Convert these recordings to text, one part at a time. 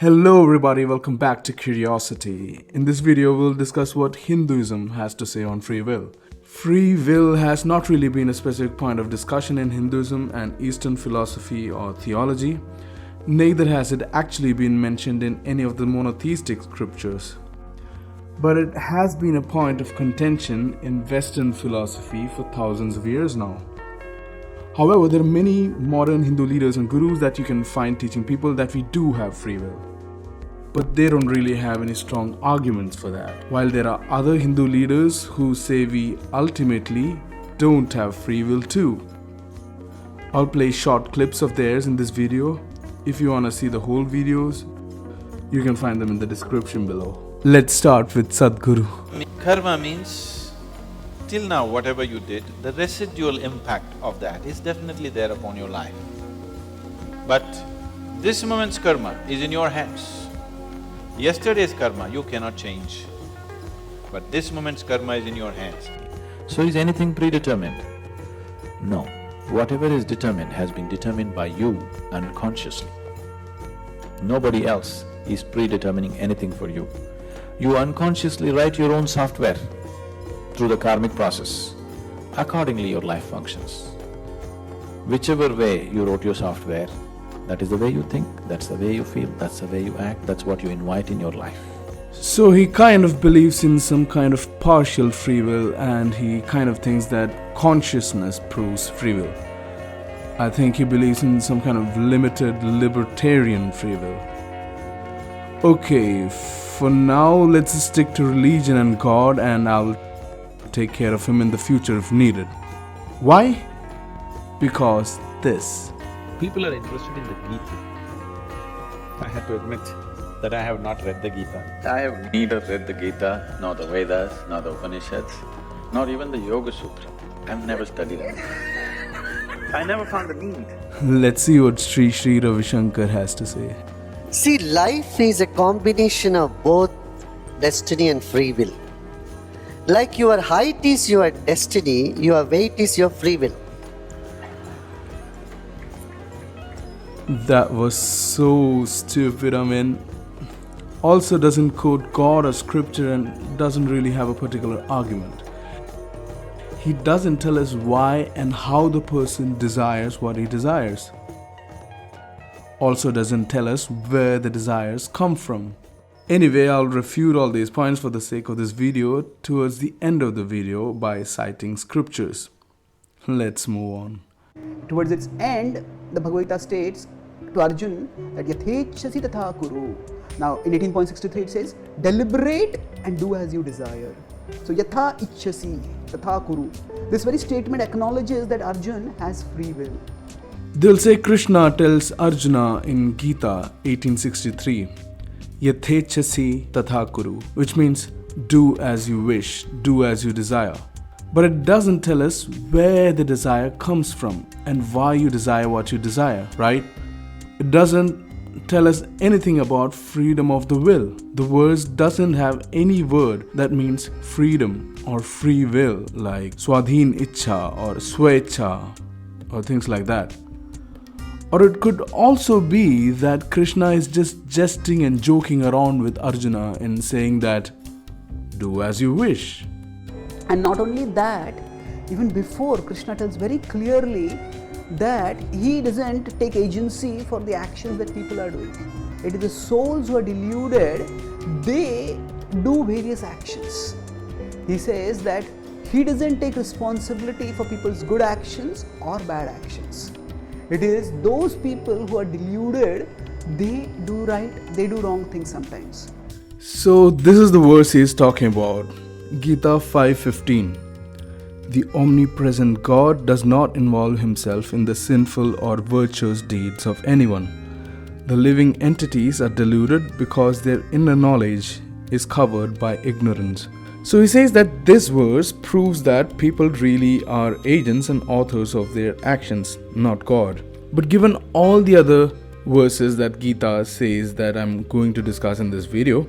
Hello everybody, welcome back to Curiosity. In this video, we'll discuss what Hinduism has to say on free will. Free will has not really been a specific point of discussion in Hinduism and Eastern philosophy or theology. Neither has it actually been mentioned in any of the monotheistic scriptures. But it has been a point of contention in Western philosophy for thousands of years now. However, there are many modern Hindu leaders and gurus that you can find teaching people that we do have free will. But they don't really have any strong arguments for that. While there are other Hindu leaders who say we ultimately don't have free will too. I'll play short clips of theirs in this video. If you want to see the whole videos, you can find them in the description below. Let's start with Sadhguru. Karma means, till now whatever you did, the residual impact of that is definitely there upon your life. But this moment's karma is in your hands. Yesterday's karma you cannot change, but this moment's karma is in your hands. So is anything predetermined? No. Whatever is determined has been determined by you unconsciously. Nobody else is predetermining anything for you. You unconsciously write your own software through the karmic process. Accordingly your life functions. Whichever way you wrote your software, that is the way you think, that's the way you feel, that's the way you act, that's what you invite in your life. So he kind of believes in some kind of partial free will, and he kind of thinks that consciousness proves free will. I think he believes in some kind of limited libertarian free will. Okay, for now let's stick to religion and God, and I'll take care of him in the future if needed. Why? Because this. People are interested in the Gita. I have to admit that I have not read the Gita. I have neither read the Gita, nor the Vedas, nor the Upanishads, nor even the Yoga Sutra. I've never studied it. I never found the need. Let's see what Sri Ravishankar has to say. See, life is a combination of both destiny and free will. Like your height is your destiny, your weight is your free will. That was so stupid, I mean. Also doesn't quote God or scripture and doesn't really have a particular argument. He doesn't tell us why and how the person desires what he desires. Also doesn't tell us where the desires come from. Anyway, I'll refute all these points for the sake of this video towards the end of the video by citing scriptures. Let's move on. Towards its end, the Bhagavad Gita states to Arjun that yathechasi tatha kuru. Now in 18.63 it says, deliberate and do as you desire. So yatha ichchasi tatha kuru. This very statement acknowledges that Arjun has free will. They'll say Krishna tells Arjuna in Gita 1863, yathechasi tatha kuru, which means do as you wish, do as you desire. But it doesn't tell us where the desire comes from and why you desire what you desire, right? It doesn't tell us anything about freedom of the will. The verse doesn't have any word that means freedom or free will, like swadhin ichha or swecha or things like that. Or it could also be that Krishna is just jesting and joking around with Arjuna in saying that do as you wish. And not only that, even before, Krishna tells very clearly that he doesn't take agency for the actions that people are doing. It is the souls who are deluded, they do various actions. He says that he doesn't take responsibility for people's good actions or bad actions. It is those people who are deluded, they do right, they do wrong things sometimes. So this is the verse he is talking about. Gita 5:15. The omnipresent God does not involve himself in the sinful or virtuous deeds of anyone. The living entities are deluded because their inner knowledge is covered by ignorance. So he says that this verse proves that people really are agents and authors of their actions, not God. But given all the other verses that Gita says that I'm going to discuss in this video,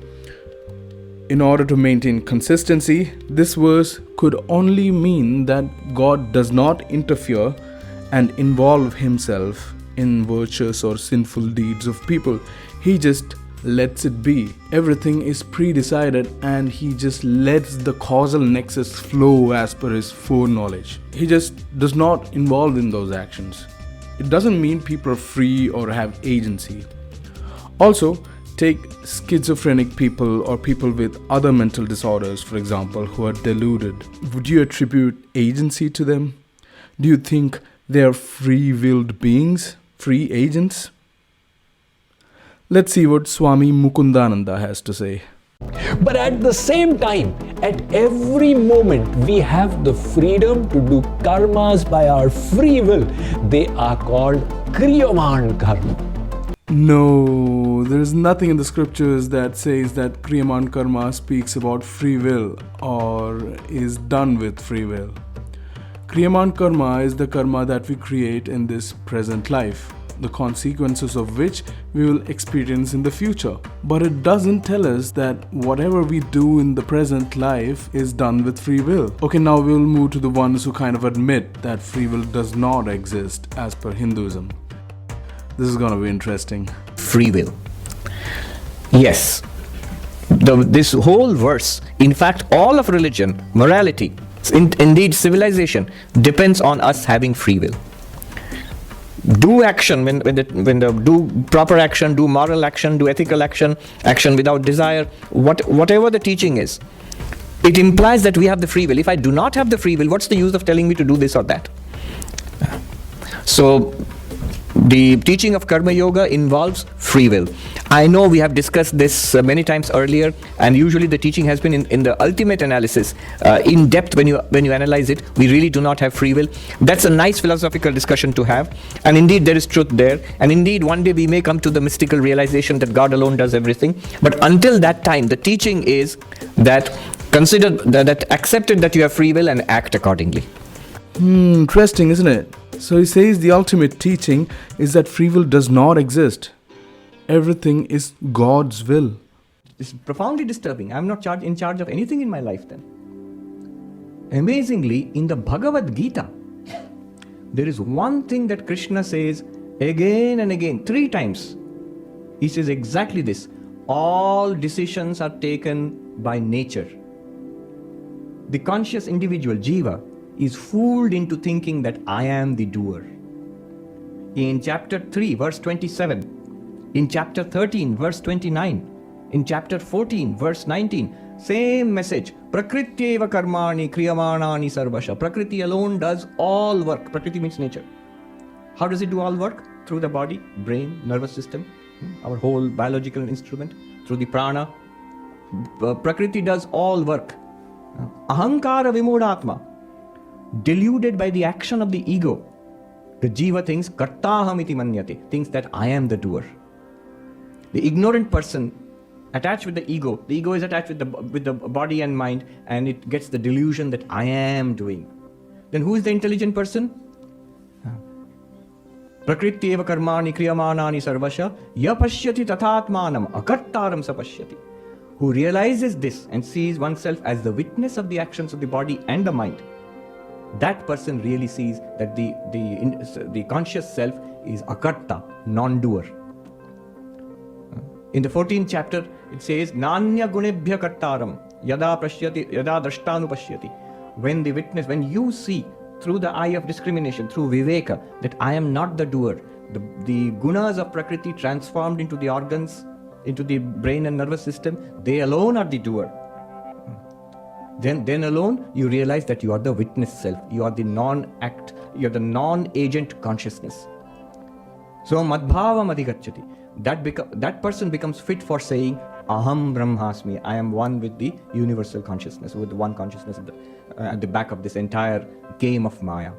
in order to maintain consistency, this verse could only mean that God does not interfere and involve himself in virtuous or sinful deeds of people. He just lets it be. Everything is pre-decided and he just lets the causal nexus flow as per his foreknowledge. He just does not involve in those actions. It doesn't mean people are free or have agency. Also, take schizophrenic people or people with other mental disorders, for example, who are deluded. Would you attribute agency to them? Do you think they are free-willed beings, free agents? Let's see what Swami Mukundananda has to say. But at the same time, at every moment, we have the freedom to do karmas by our free will. They are called kriyaman karma. No, there is nothing in the scriptures that says that kriyaman karma speaks about free will or is done with free will. Kriyaman karma is the karma that we create in this present life, the consequences of which we will experience in the future. But it doesn't tell us that whatever we do in the present life is done with free will. Okay, now we'll move to the ones who kind of admit that free will does not exist as per Hinduism. This is gonna be interesting. Free will. Yes. This whole verse, in fact, all of religion, morality, indeed civilization, depends on us having free will. Do action when do proper action, do moral action, do ethical action, action without desire, whatever the teaching is, it implies that we have the free will. If I do not have the free will, what's the use of telling me to do this or that? So the teaching of Karma Yoga involves free will. I know we have discussed this many times earlier, and usually the teaching has been in the ultimate analysis, in depth. When you analyze it, we really do not have free will. That's a nice philosophical discussion to have, and indeed there is truth there, and indeed one day we may come to the mystical realization that God alone does everything. But until that time, the teaching is that consider that accepted that you have free will and act accordingly. Interesting, isn't it? So he says the ultimate teaching is that free will does not exist. Everything is God's will. It's profoundly disturbing. I'm not in charge of anything in my life then. Amazingly, in the Bhagavad Gita, there is one thing that Krishna says again and again, 3 times. He says exactly this: all decisions are taken by nature. The conscious individual, Jiva, is fooled into thinking that I am the doer. In chapter 3, verse 27, in chapter 13, verse 29, in chapter 14, verse 19, same message. Prakrityeva karmani kriyamanani sarvasha. Prakriti alone does all work. Prakriti means nature. How does it do all work? Through the body, brain, nervous system, our whole biological instrument, through the prana. Prakriti does all work. Ahankara vimudhatma. Deluded by the action of the ego, the jiva thinks kartaham iti manyate, thinks that I am the doer. The ignorant person attached with the ego is attached with the body and mind, and it gets the delusion that I am doing. Then who is the intelligent person? Prakrityeva karmani kriyamanani sarvasha ya pashyati tathatmanam akartaram sapashyati. Who realizes this and sees oneself as the witness of the actions of the body and the mind. That person really sees that the conscious self is akarta, non-doer. In the 14th chapter, it says, Nanya gunebhya kartaram yada prashyati yada drashtanu pashyati. When you see through the eye of discrimination, through viveka, that I am not the doer, the gunas of Prakriti transformed into the organs, into the brain and nervous system, they alone are the doer. Then alone you realize that you are the witness self. You are the non-act. You are the non-agent consciousness. So madbhavam adhigacchati. That person becomes fit for saying aham brahmasmi. I am one with the universal consciousness, with the one consciousness at the back of this entire game of Maya.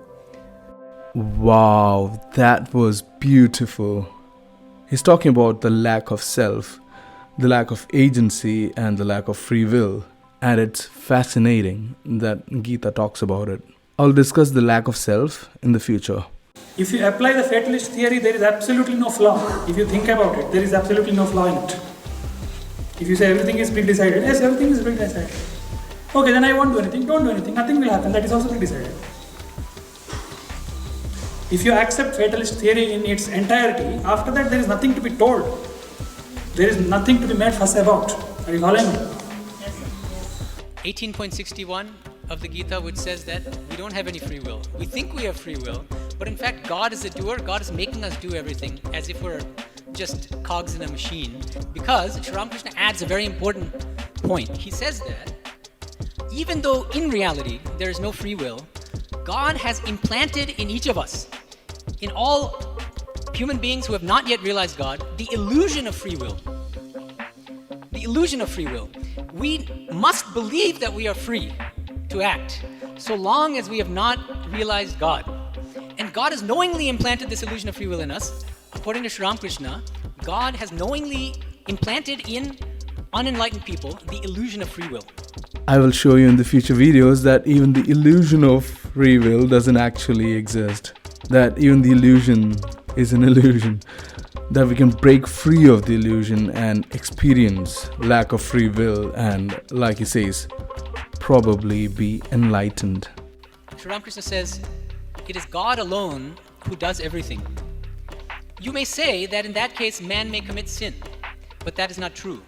Wow, that was beautiful. He's talking about the lack of self, the lack of agency, and the lack of free will. And it's fascinating that Gita talks about it. I'll discuss the lack of self in the future. If you apply the fatalist theory, there is absolutely no flaw. If you think about it, there is absolutely no flaw in it. If you say everything is pre-decided, yes, everything is pre-decided. Okay, then I won't do anything, don't do anything, nothing will happen, that is also pre-decided. If you accept fatalist theory in its entirety, after that there is nothing to be told. There is nothing to be made fuss about. Are you following me? 18.61 of the Gita, which says that we don't have any free will. We think we have free will, but in fact God is the doer. God is making us do everything as if we're just cogs in a machine. Because Sri Ramakrishna adds a very important point. He says that even though in reality there is no free will, God has implanted in each of us, in all human beings who have not yet realized God, the illusion of free will. The illusion of free will. We must believe that we are free to act, so long as we have not realized God. And God has knowingly implanted this illusion of free will in us. According to Sri Ramakrishna, God has knowingly implanted in unenlightened people the illusion of free will. I will show you in the future videos that even the illusion of free will doesn't actually exist. That even the illusion is an illusion. That we can break free of the illusion and experience lack of free will and, like he says, probably be enlightened. Sri Ramakrishna says, it is God alone who does everything. You may say that in that case man may commit sin, but that is not true.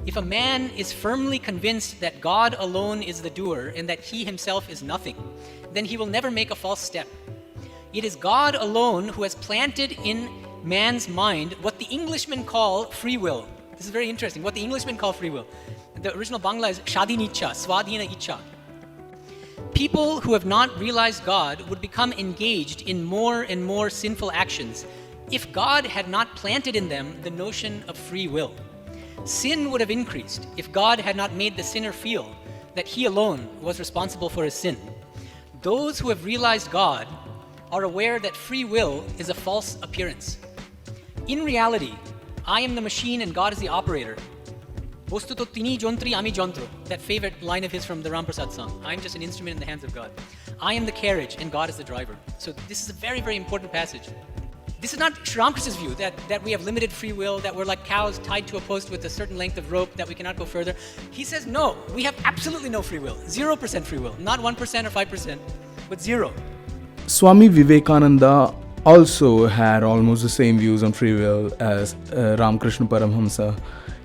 If a man is firmly convinced that God alone is the doer and that he himself is nothing, then he will never make a false step. It is God alone who has planted in man's mind what the Englishmen call free will. This is very interesting. What the Englishmen call free will. The original Bangla is Shadhin Icha, Swadhina Icha. People who have not realized God would become engaged in more and more sinful actions if God had not planted in them the notion of free will. Sin would have increased if God had not made the sinner feel that he alone was responsible for his sin. Those who have realized God are aware that free will is a false appearance. In reality, I am the machine and God is the operator. Bostuto tini jontri ami jontro, that favorite line of his from the Ram Prasad song. I am just an instrument in the hands of God. I am the carriage and God is the driver. So this is a very, very important passage. This is not Sri Ramakrishna's view that we have limited free will, that we're like cows tied to a post with a certain length of rope, that we cannot go further. He says no, we have absolutely no free will, 0% free will, not 1% or 5%, but 0. Swami Vivekananda also had almost the same views on free will as Ramakrishna Paramhamsa.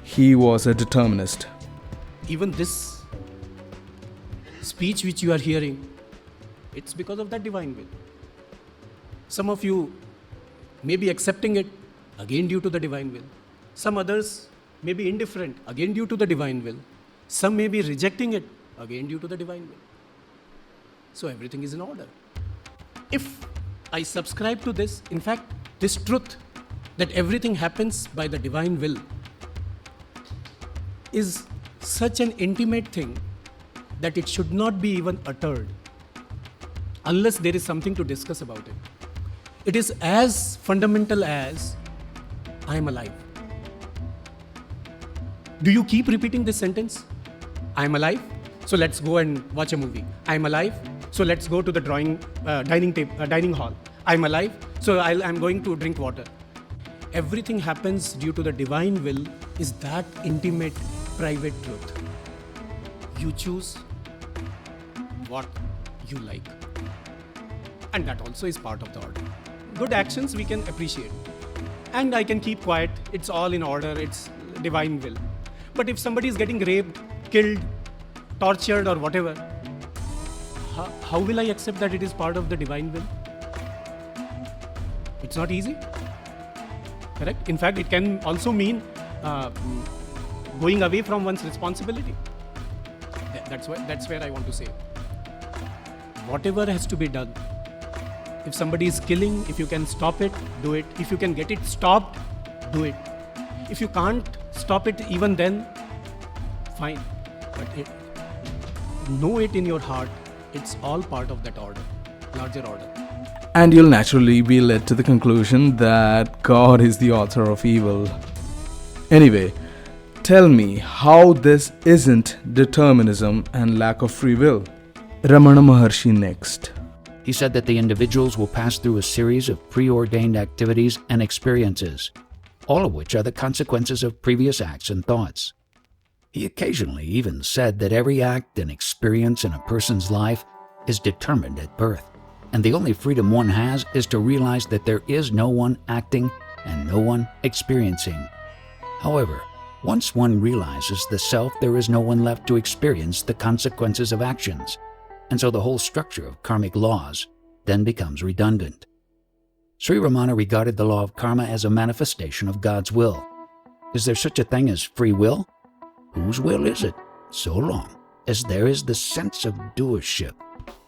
He was a determinist. Even this speech which you are hearing, it's because of that divine will. Some of you may be accepting it, again due to the divine will. Some others may be indifferent, again due to the divine will. Some may be rejecting it, again due to the divine will. So everything is in order. If I subscribe to this, in fact, this truth that everything happens by the divine will is such an intimate thing that it should not be even uttered unless there is something to discuss about it. It is as fundamental as I am alive. Do you keep repeating this sentence? I am alive, so let's go and watch a movie. I am alive, so let's go to the dining hall. I am alive, so I'm going to drink water. Everything happens due to the divine will is that intimate, private truth. You choose what you like. And that also is part of the order. Good actions we can appreciate. And I can keep quiet, it's all in order, it's divine will. But if somebody is getting raped, killed, tortured or whatever, how will I accept that it is part of the divine will? It's not easy. Correct? In fact, it can also mean going away from one's responsibility. That's where I want to say. Whatever has to be done. If somebody is killing, if you can stop it, do it. If you can get it stopped, do it. If you can't stop it even then, fine. But know it in your heart, it's all part of that order, larger order. And you'll naturally be led to the conclusion that God is the author of evil. Anyway, tell me how this isn't determinism and lack of free will. Ramana Maharshi next. He said that the individuals will pass through a series of preordained activities and experiences, all of which are the consequences of previous acts and thoughts. He occasionally even said that every act and experience in a person's life is determined at birth, and the only freedom one has is to realize that there is no one acting and no one experiencing. However, once one realizes the self, there is no one left to experience the consequences of actions, and so the whole structure of karmic laws then becomes redundant. Sri Ramana regarded the law of karma as a manifestation of God's will. Is there such a thing as free will? Whose will is it? So long as there is the sense of doership,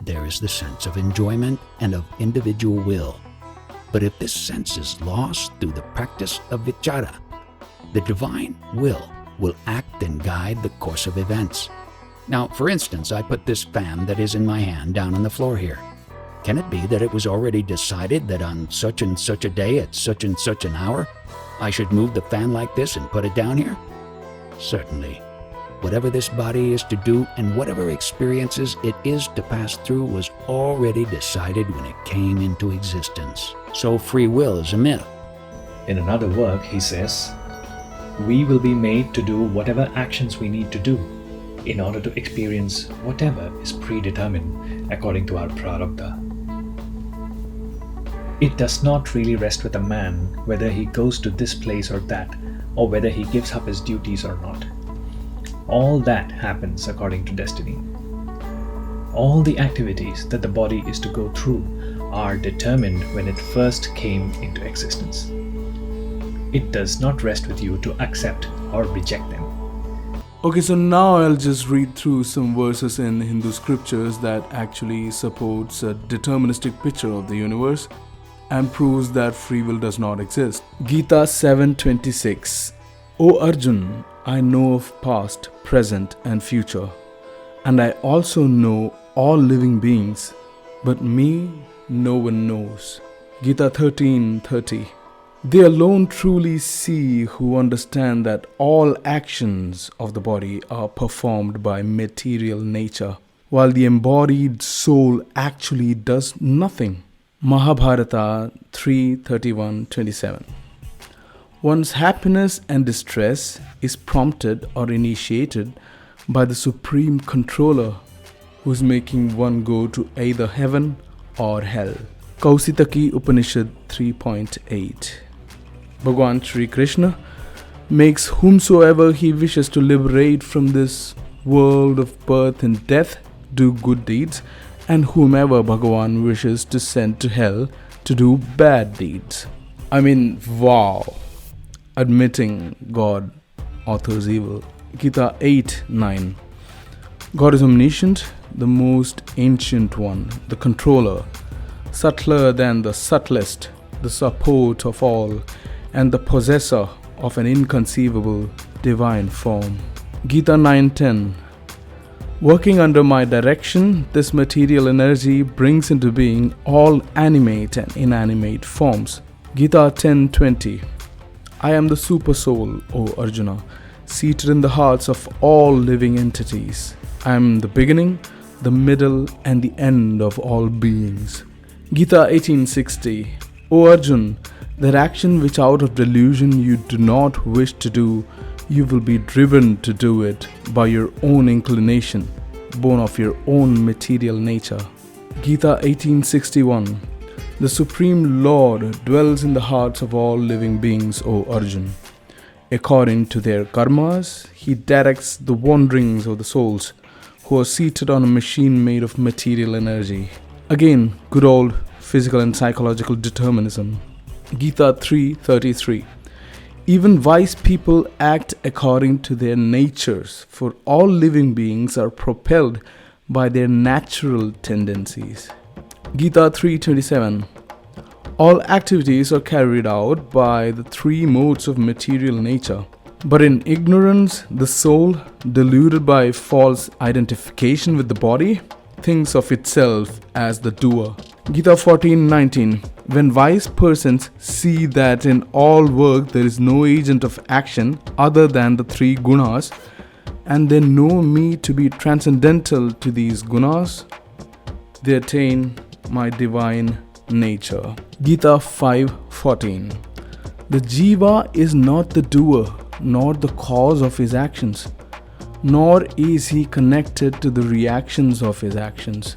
there is the sense of enjoyment and of individual will. But if this sense is lost through the practice of vichara, the divine will act and guide the course of events. Now, for instance, I put this fan that is in my hand down on the floor here. Can it be that it was already decided that on such and such a day at such and such an hour, I should move the fan like this and put it down here? Certainly. Whatever this body is to do and whatever experiences it is to pass through was already decided when it came into existence. So free will is a myth. In another work, he says, we will be made to do whatever actions we need to do in order to experience whatever is predetermined according to our prarabdha. It does not really rest with a man whether he goes to this place or that, or whether he gives up his duties or not. All that happens according to destiny. All the activities that the body is to go through are determined when it first came into existence. It does not rest with you to accept or reject them. Okay, so now I'll just read through some verses in Hindu scriptures that actually supports a deterministic picture of the universe and proves that free will does not exist. Gita 7:26. O Arjun, I know of past, present and future, and I also know all living beings, but me no one knows. Gita 13:30. They alone truly see who understand that all actions of the body are performed by material nature, while the embodied soul actually does nothing. Mahabharata 3:31-27. One's happiness and distress is prompted or initiated by the Supreme Controller, who is making one go to either heaven or hell. Kausitaki Upanishad 3.8. Bhagwan Sri Krishna makes whomsoever he wishes to liberate from this world of birth and death do good deeds, and whomever Bhagavan wishes to send to hell to do bad deeds. I mean, wow. Admitting God authors evil. Gita 8:9. God is omniscient, the most ancient one, the controller, subtler than the subtlest, the support of all, and the possessor of an inconceivable divine form. Gita 9:10. Working under my direction, this material energy brings into being all animate and inanimate forms. Gita 10:20. I am the super soul, O Arjuna, seated in the hearts of all living entities. I am the beginning, the middle, and the end of all beings. Gita 18:60. O Arjun, that action which out of delusion you do not wish to do, you will be driven to do it by your own inclination, born of your own material nature. Gita 18:61. The Supreme Lord dwells in the hearts of all living beings, O Arjun. According to their karmas, he directs the wanderings of the souls who are seated on a machine made of material energy. Again, good old physical and psychological determinism. Gita 3:33. Even wise people act according to their natures, for all living beings are propelled by their natural tendencies. Gita 3:27. All activities are carried out by the three modes of material nature. But in ignorance, the soul, deluded by false identification with the body, thinks of itself as the doer. Gita 14:19. When wise persons see that in all work there is no agent of action other than the three gunas, and they know me to be transcendental to these gunas, they attain my divine nature. Gita 5:14. The jiva is not the doer, nor the cause of his actions, nor is he connected to the reactions of his actions.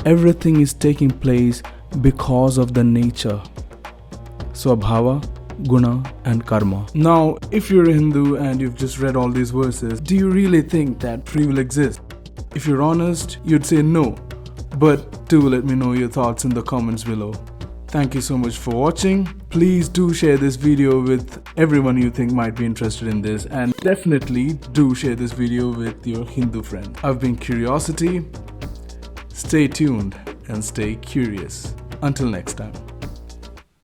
Everything is taking place because of the nature. Swabhava guna, and karma. Now, if you're a Hindu and you've just read all these verses, do you really think that free will exists? If you're honest, you'd say no. But do let me know your thoughts in the comments below. Thank you so much for watching. Please do share this video with everyone you think might be interested in this, and definitely do share this video with your Hindu friend. I've been Curiosity. Stay tuned and stay curious. Until next time.